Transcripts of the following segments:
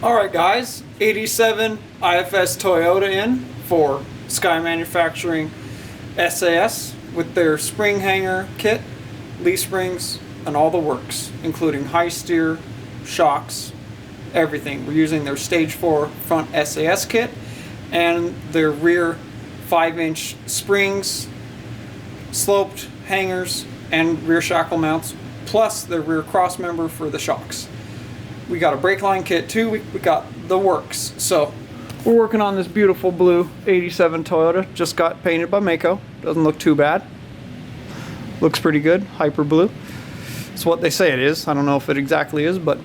Alright guys, 87 IFS Toyota in for Sky Manufacturing SAS with their spring hanger kit, leaf springs, and all the works, including high steer, shocks, everything. We're using their Stage 4 front SAS kit and their rear 5-inch springs, sloped hangers, and rear shackle mounts, plus the rear cross member for the shocks. We got a brake line kit too, we got the works. So we're working on this beautiful blue 87 Toyota, just got painted by Mako. Doesn't look too bad. Looks pretty good, hyper blue. It's what they say it is. I don't know if it exactly is, but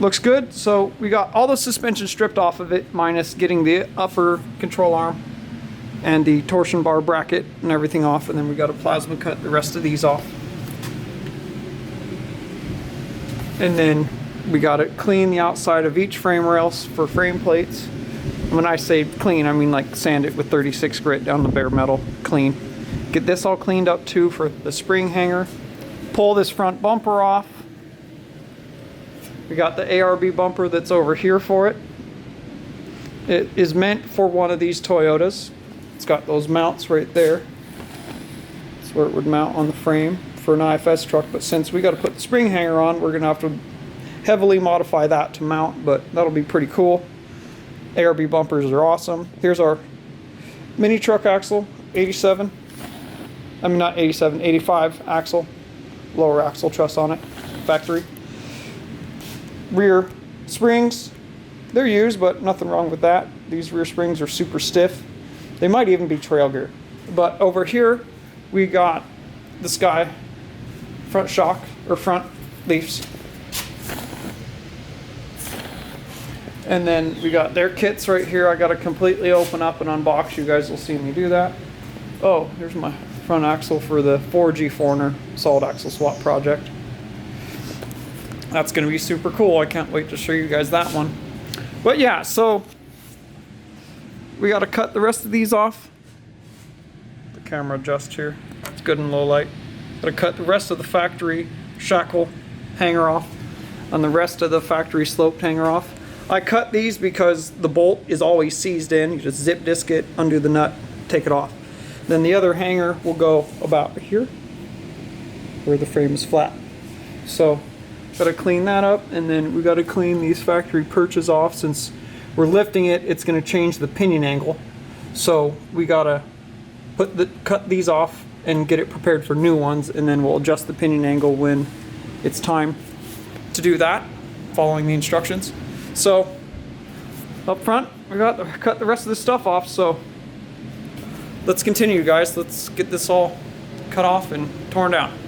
looks good. So we got all the suspension stripped off of it, minus getting the upper control arm and the torsion bar bracket and everything off, and then we got to plasma cut the rest of these off. And then we got to clean the outside of each frame rails for frame plates. When I say clean, I mean like sand it with 36 grit down the bare metal, clean. Get this all cleaned up too for the spring hanger. Pull this front bumper off. We got the ARB bumper that's over here for it. It is meant for one of these Toyotas. It's got those mounts right there. That's where it would mount on the frame for an IFS truck, but since we got to put the spring hanger on, we're gonna have to heavily modify that to mount, but that'll be pretty cool. ARB bumpers are awesome. Here's our mini truck axle, 87. I mean not 87, 85 axle. Lower axle truss on it, factory. Rear springs, they're used, but nothing wrong with that. These rear springs are super stiff. They might even be trail gear. But over here, we got the Sky front shock, or front leaves. And then we got their kits right here. I got to completely open up and unbox. You guys will see me do that. Oh, here's my front axle for the 4G Foreigner solid axle swap project. That's going to be super cool. I can't wait to show you guys that one. But yeah, so we got to cut the rest of these off. The camera adjusts here. It's good in low light. Got to cut the rest of the factory shackle hanger off and the rest of the factory sloped hanger off. I cut these because the bolt is always seized in. You just zip disc it, undo the nut, take it off. Then the other hanger will go about here where the frame is flat. So gotta clean that up, and then we gotta clean these factory perches off. Since we're lifting it, it's gonna change the pinion angle. So we gotta cut these off and get it prepared for new ones, and then we'll adjust the pinion angle when it's time to do that, following the instructions. So up front, we got to cut the rest of this stuff off. So let's continue, guys. Let's get this all cut off and torn down.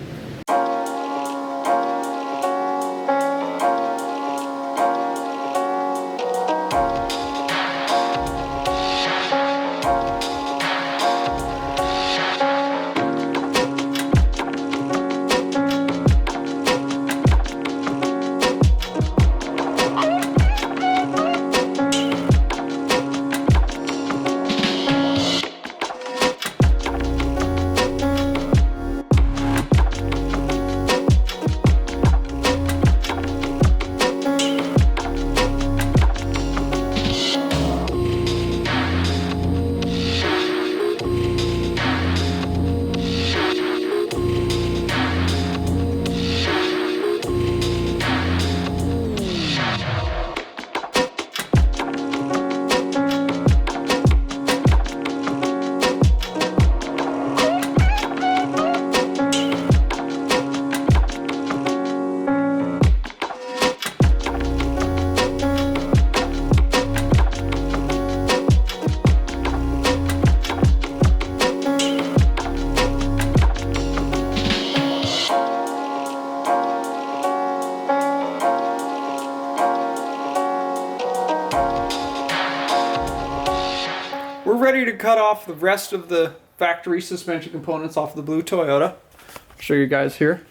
ready to cut off the rest of the factory suspension components off the blue Toyota. I'll show you guys here.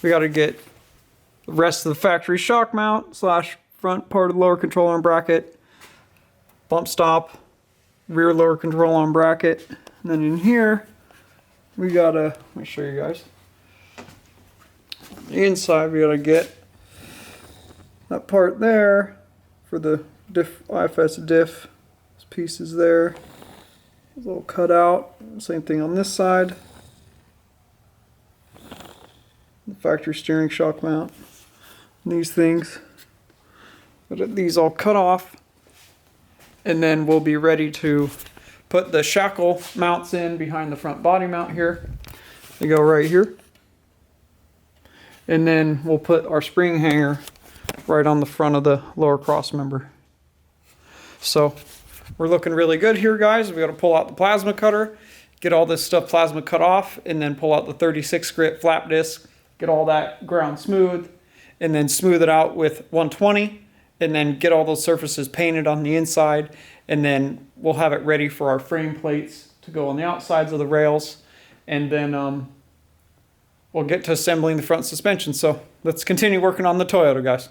We got to get the rest of the factory shock mount slash front part of the lower control arm bracket, bump stop, rear lower control arm bracket, and then in here we gotta, let me show you guys. On the inside we gotta get that part there for the IFS diff. This piece is there. It's a little cut out. Same thing on this side. The factory steering shock mount. These things. But these all cut off. And then we'll be ready to put the shackle mounts in behind the front body mount here. They go right here. And then we'll put our spring hanger right on the front of the lower cross member. So we're looking really good here, guys. We got to pull out the plasma cutter, get all this stuff plasma cut off, and then pull out the 36 grit flap disc, get all that ground smooth, and then smooth it out with 120, and then get all those surfaces painted on the inside, and then we'll have it ready for our frame plates to go on the outsides of the rails, and then we'll get to assembling the front suspension. So let's continue working on the Toyota, guys.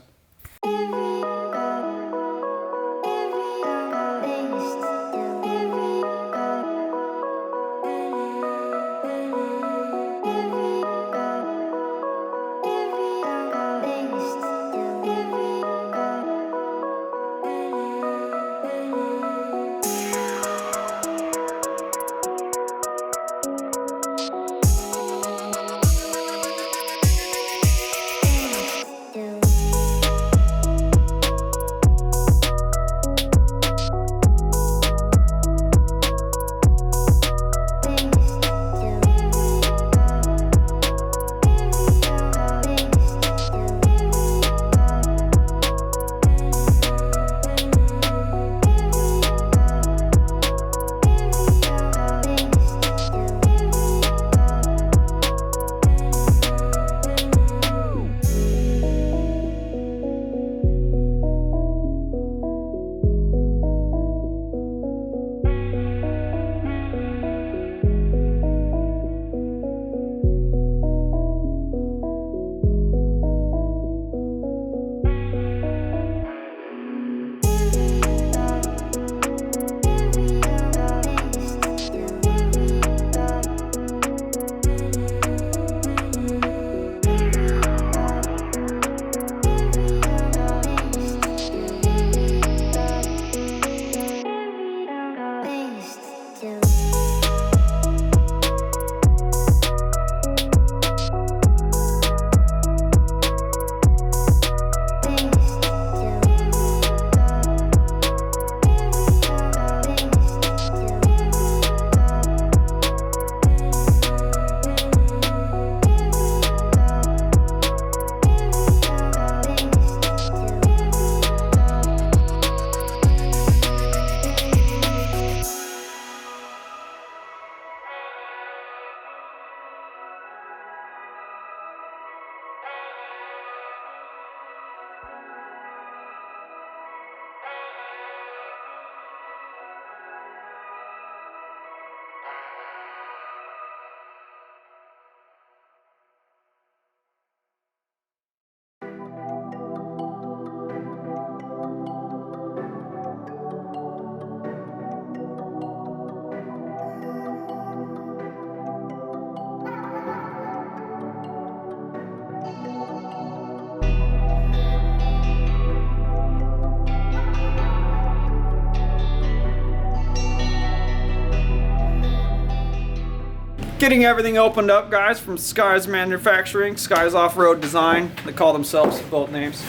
Getting everything opened up, guys, from Skies Manufacturing, Skies Off-Road Design. They call themselves both names.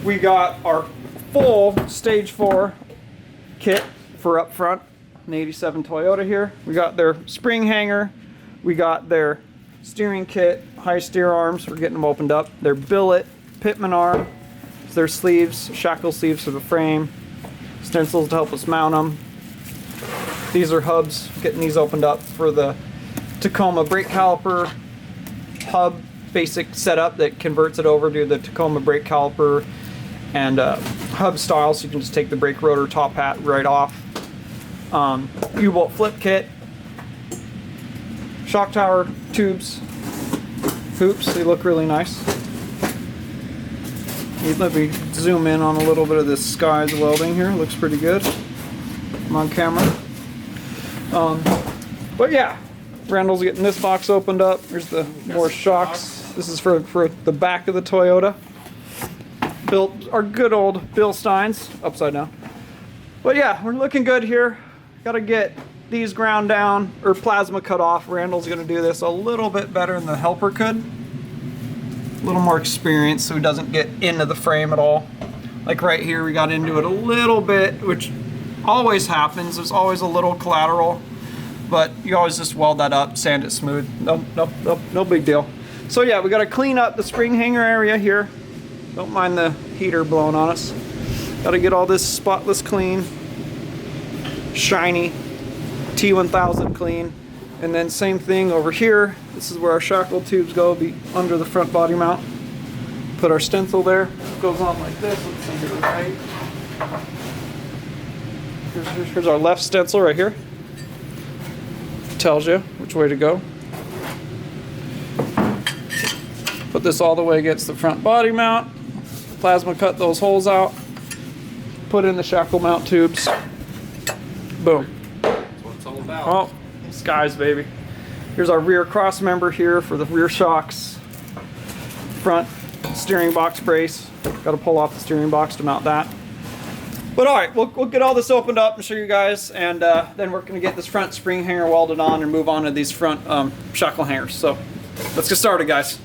We got our full Stage 4 kit for up front, an 87 Toyota here. We got their spring hanger. We got their steering kit, high steer arms. We're getting them opened up. Their billet, pitman arm, their sleeves, shackle sleeves for the frame, stencils to help us mount them. These are hubs, getting these opened up for the Tacoma brake caliper hub basic setup that converts it over to the Tacoma brake caliper and hub style, so you can just take the brake rotor top hat right off. U-bolt flip kit, shock tower tubes, hoops. They look really nice. Let me zoom in on a little bit of this Skies welding here. Looks pretty good. I'm on camera. But yeah, Randall's getting this box opened up. Here's the more shocks. This is for the back of the Toyota. Built our good old Bill Steins, upside down. But yeah, we're looking good here. Gotta get these ground down or plasma cut off. Randall's gonna do this a little bit better than the helper could. A little more experience so he doesn't get into the frame at all. Like right here, we got into it a little bit, which always happens. There's always a little collateral, but you always just weld that up, sand it smooth. No big deal. So yeah, we gotta clean up the spring hanger area here. Don't mind the heater blowing on us. Gotta get all this spotless clean, shiny, T1000 clean. And then same thing over here. This is where our shackle tubes go, be under the front body mount. Put our stencil there. It goes on like this. Let's see here, right? Here's our left stencil right here. Tells you which way to go. Put this all the way against the front body mount. Plasma cut those holes out. Put in the shackle mount tubes. Boom. That's what it's all about. Oh, Skies, baby. Here's our rear cross member here for the rear shocks. Front steering box brace. Got to pull off the steering box to mount that. But all right, we'll get all this opened up and show you guys, and then we're going to get this front spring hanger welded on and move on to these front shackle hangers. So let's get started, guys.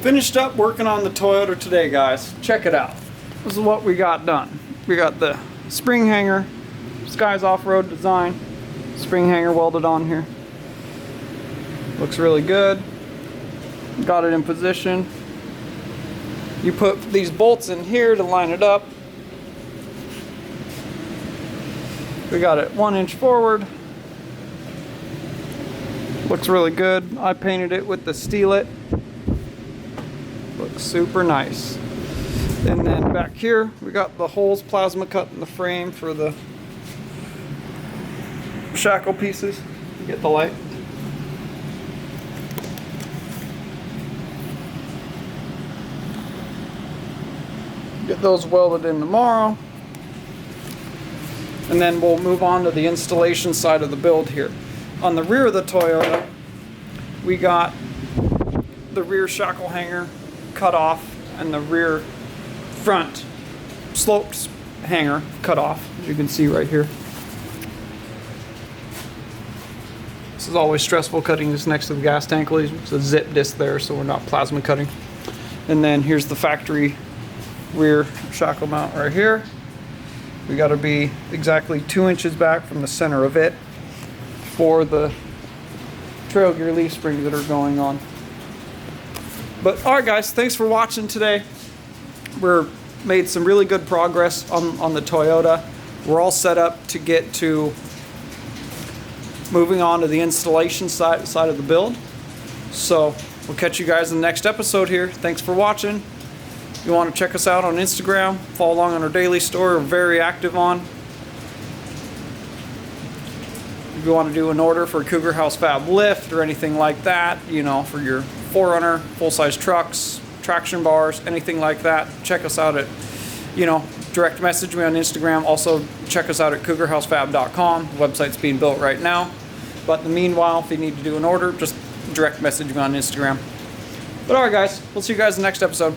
Finished up working on the Toyota today, guys. Check it out. This is what we got done. We got the spring hanger, Skies off-road design, spring hanger welded on here. Looks really good. Got it in position. You put these bolts in here to line it up. We got it 1 inch forward. Looks really good. I painted it with the Steel-It. Looks super nice. And then back here, we got the holes plasma cut in the frame for the shackle pieces. Get the light. Get those welded in tomorrow. And then we'll move on to the installation side of the build here. On the rear of the Toyota, we got the rear shackle hanger cut off and the rear front sloped hanger cut off, as you can see right here. This is always stressful cutting this next to the gas tank. It's a zip disc there, so we're not plasma cutting. And then here's the factory rear shackle mount right here. We got to be exactly 2 inches back from the center of it for the trail gear leaf springs that are going on. But alright guys, thanks for watching today. We're made some really good progress on the Toyota. We're all set up to get to moving on to the installation side of the build. So we'll catch you guys in the next episode here. Thanks for watching. If you want to check us out on Instagram, follow along on our daily story. We're very active on. If you want to do an order for a Cougar House Fab lift or anything like that, you know, for your 4Runner, full-size trucks, traction bars, anything like that, check us out at, you know, direct message me on Instagram. Also, check us out at cougarhousefab.com. The website's being built right now. But in the meanwhile, if you need to do an order, just direct message me on Instagram. But alright guys, we'll see you guys in the next episode.